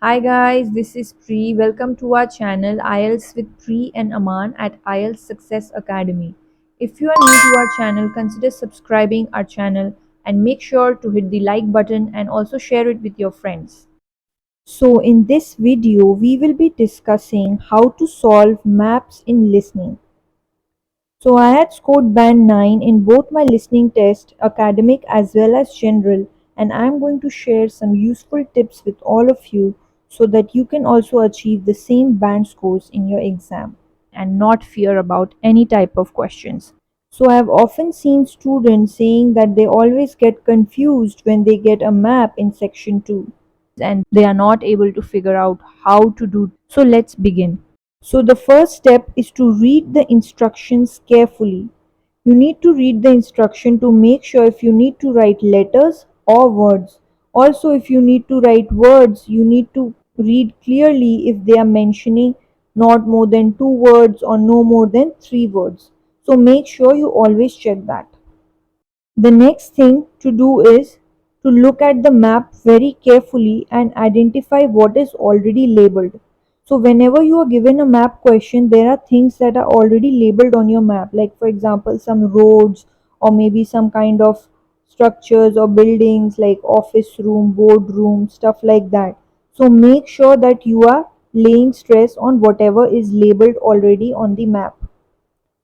Hi guys, this is Pri. Welcome to our channel IELTS with Pri and Aman at IELTS Success Academy. If you are new to our channel, consider subscribing our channel and make sure to hit the like button and also share it with your friends. So in this video, we will be discussing how to solve maps in listening. So I had scored band 9 in both my listening test, academic as well as general, and I am going to share some useful tips with all of you so that you can also achieve the same band scores in your exam and not fear about any type of questions. So I have often seen students saying that they always get confused when they get a map in section 2 and they are not able to figure out how to do. So let's begin. So the first step is to read the instructions carefully. You need to read the instruction to make sure if you need to write letters or words. Also, if you need to write words, you need to read clearly if they are mentioning not more than 2 words or no more than 3 words. So make sure you always check that. The next thing to do is to look at the map very carefully and identify what is already labeled. So whenever you are given a map question, there are things that are already labeled on your map, like for example some roads or maybe some kind of structures or buildings like office room, boardroom, stuff like that. So make sure that you are laying stress on whatever is labeled already on the map.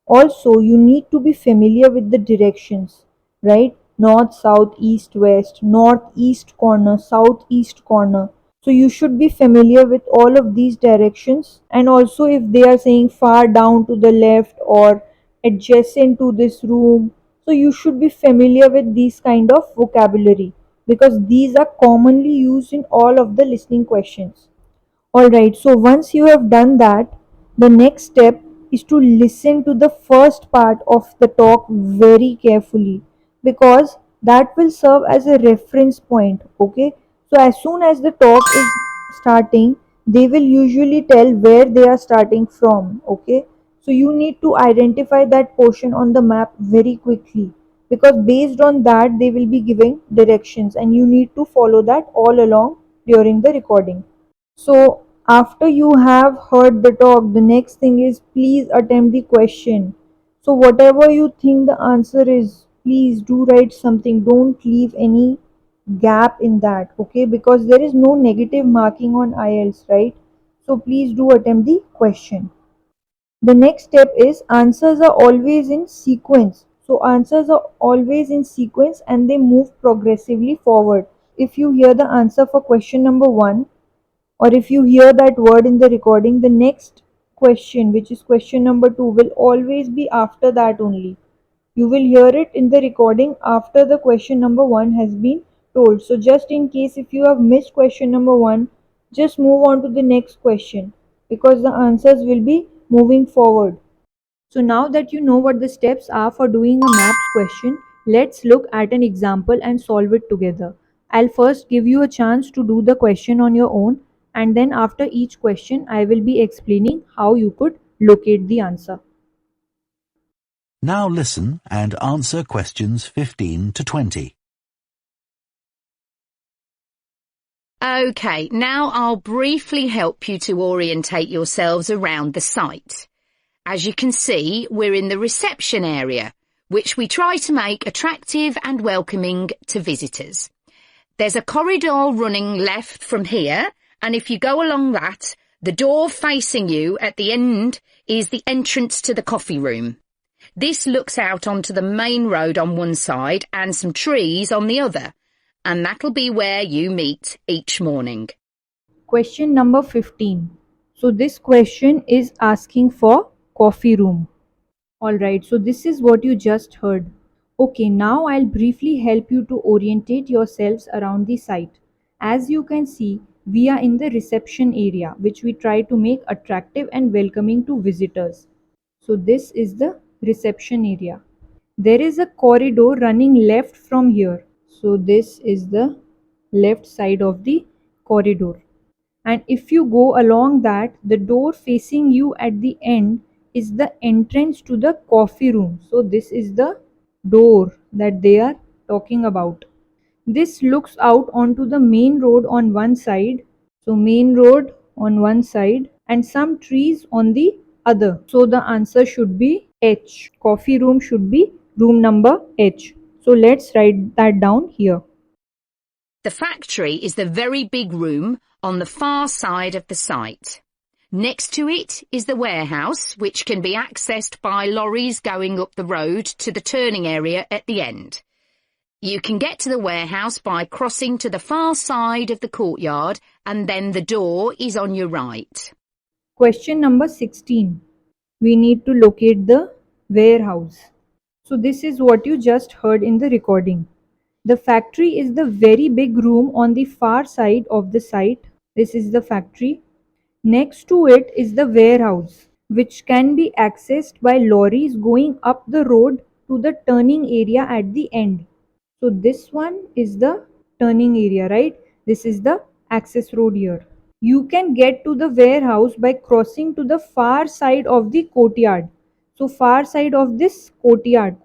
Also, you need to be familiar with the directions, right? North, south, east, west, northeast corner, southeast corner. So you should be familiar with all of these directions. And also if they are saying far down to the left or adjacent to this room, so you should be familiar with these kind of vocabulary because these are commonly used in all of the listening questions. Alright, so once you have done that, the next step is to listen to the first part of the talk very carefully because that will serve as a reference point. Okay, so as soon as the talk is starting, they will usually tell where they are starting from. Okay, so you need to identify that portion on the map very quickly because based on that, they will be giving directions and you need to follow that all along during the recording. So after you have heard the talk, the next thing is please attempt the question. So whatever you think the answer is, please do write something. Don't leave any gap in that, okay? Because there is no negative marking on IELTS, right? So please do attempt the question. The next step is answers are always in sequence. So answers are always in sequence and they move progressively forward. If you hear the answer for question number 1, or if you hear that word in the recording, the next question, which is question number 2, will always be after that only. You will hear it in the recording after the question number 1 has been told. So just in case if you have missed question number 1, just move on to the next question because the answers will be moving forward. So now that you know what the steps are for doing a maps question, let's look at an example and solve it together. I'll first give you a chance to do the question on your own, and then after each question I will be explaining how you could locate the answer. Now listen and answer questions 15 to 20. Okay, now I'll briefly help you to orientate yourselves around the site. As you can see, we're in the reception area, which we try to make attractive and welcoming to visitors. There's a corridor running left from here, and if you go along that, the door facing you at the end is the entrance to the coffee room. This looks out onto the main road on one side and some trees on the other, and that'll be where you meet each morning. Question number 15. So this question is asking for coffee room. Alright, so this is what you just heard. Okay, now I'll briefly help you to orientate yourselves around the site. As you can see, we are in the reception area, which we try to make attractive and welcoming to visitors. So this is the reception area. There is a corridor running left from here. So this is the left side of the corridor. And if you go along that, the door facing you at the end is the entrance to the coffee room. So this is the door that they are talking about. This looks out onto the main road on one side. So main road on one side and some trees on the other. So the answer should be H. Coffee room should be room number H. So let's write that down here. The factory is the very big room on the far side of the site. Next to it is the warehouse, which can be accessed by lorries going up the road to the turning area at the end. You can get to the warehouse by crossing to the far side of the courtyard, and then the door is on your right. Question number 16. We need to locate the warehouse. So this is what you just heard in the recording. The factory is the very big room on the far side of the site. This is the factory. Next to it is the warehouse, which can be accessed by lorries going up the road to the turning area at the end. So this one is the turning area, right? This is the access road here. You can get to the warehouse by crossing to the far side of the courtyard. So far side of this courtyard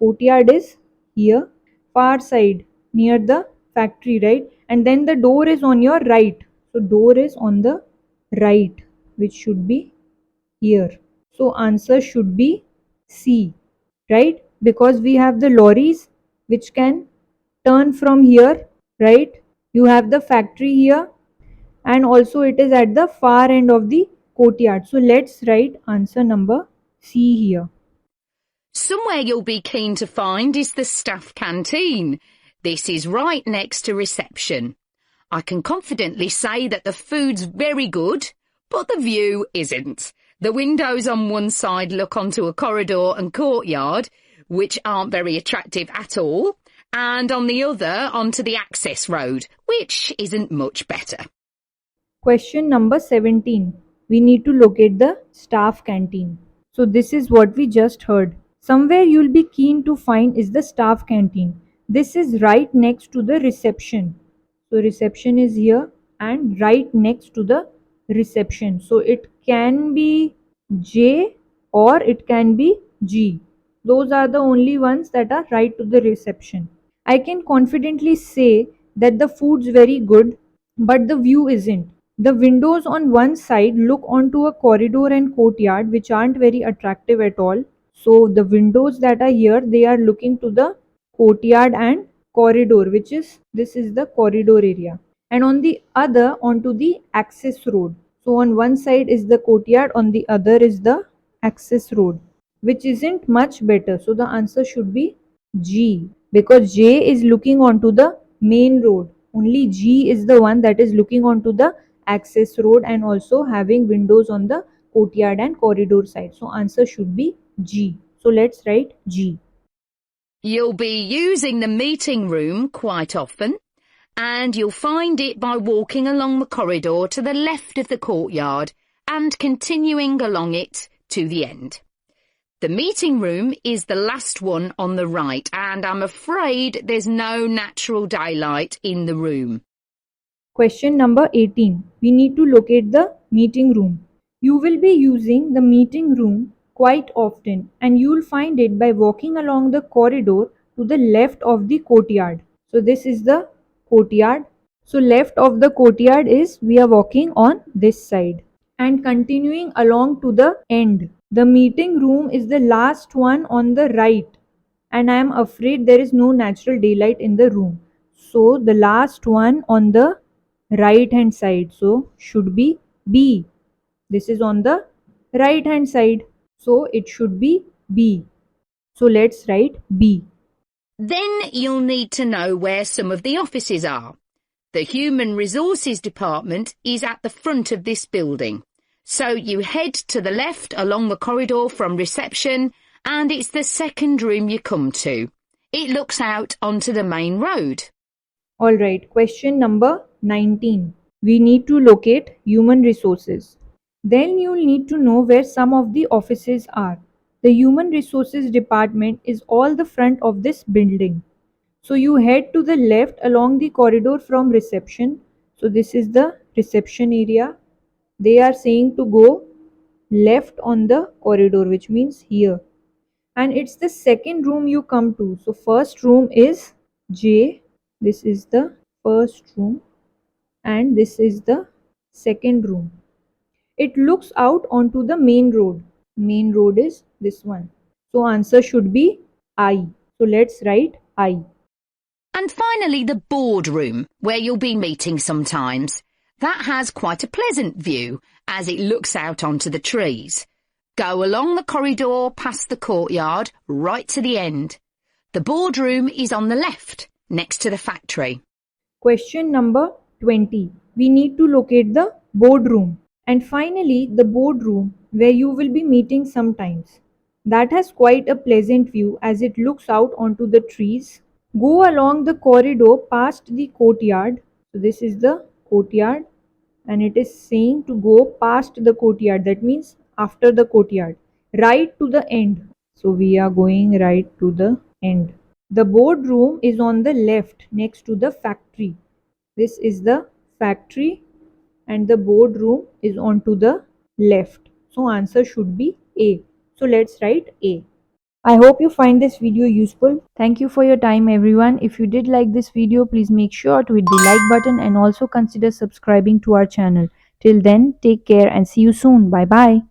is here, far side near the factory, right? And then the door is on your right. So door is on the right, which should be here. So answer should be C, right? Because we have the lorries which can turn from here, right? You have the factory here and also it is at the far end of the courtyard. So let's write answer number C here. Somewhere you'll be keen to find is the staff canteen. This is right next to reception. I can confidently say that the food's very good, but the view isn't. The windows on one side look onto a corridor and courtyard, which aren't very attractive at all, and on the other onto the access road, which isn't much better. Question number 17. We need to locate the staff canteen. So this is what we just heard. Somewhere you'll be keen to find is the staff canteen. This is right next to the reception. So reception is here and right next to the reception. So it can be J or it can be G. Those are the only ones that are right to the reception. I can confidently say that the food's very good, but the view isn't. The windows on one side look onto a corridor and courtyard which aren't very attractive at all. So the windows that are here, they are looking to the courtyard and corridor, which is this is the corridor area. And on the other onto the access road. So on one side is the courtyard, on the other is the access road, which isn't much better. So the answer should be G, because J is looking onto the main road. Only G is the one that is looking onto the access road and also having windows on the courtyard and corridor side. So answer should be G. So let's write G. You'll be using the meeting room quite often, and you'll find it by walking along the corridor to the left of the courtyard and continuing along it to the end. The meeting room is the last one on the right, and I'm afraid there's no natural daylight in the room. Question number 18. We need to locate the meeting room. You will be using the meeting room quite often and you will find it by walking along the corridor to the left of the courtyard. So this is the courtyard. So left of the courtyard is we are walking on this side and continuing along to the end. The meeting room is the last one on the right and I am afraid there is no natural daylight in the room. So the last one on the right hand side, so should be B. This is on the right hand side, so it should be B. So let's write B. Then you'll need to know where some of the offices are. The Human Resources Department is at the front of this building. So you head to the left along the corridor from reception, and it's the second room you come to. It looks out onto the main road. Alright, question number 19. We need to locate human resources. Then you'll need to know where some of the offices are. The Human Resources Department is all the front of this building. So you head to the left along the corridor from reception. So this is the reception area. They are saying to go left on the corridor, which means here. And it's the second room you come to. So first room is J. This is the first room and this is the Second room. It looks out onto the main road. Main road is this one. So answer should be I. So let's write I. And finally, the boardroom, where you'll be meeting sometimes. That has quite a pleasant view as it looks out onto the trees. Go along the corridor past the courtyard right to the end. The boardroom is on the left, next to the factory. Question number 20. We need to locate the boardroom. And finally, the boardroom where you will be meeting sometimes. That has quite a pleasant view as it looks out onto the trees. Go along the corridor past the courtyard. So this is the courtyard and it is saying to go past the courtyard. That means after the courtyard. Right to the end. So we are going right to the end. The boardroom is on the left next to the factory. This is the factory and the boardroom is on to the left. So answer should be A. So let's write A. I hope you find this video useful. Thank you for your time everyone. If you did like this video, please make sure to hit the like button and also consider subscribing to our channel. Till then, take care and see you soon. Bye bye.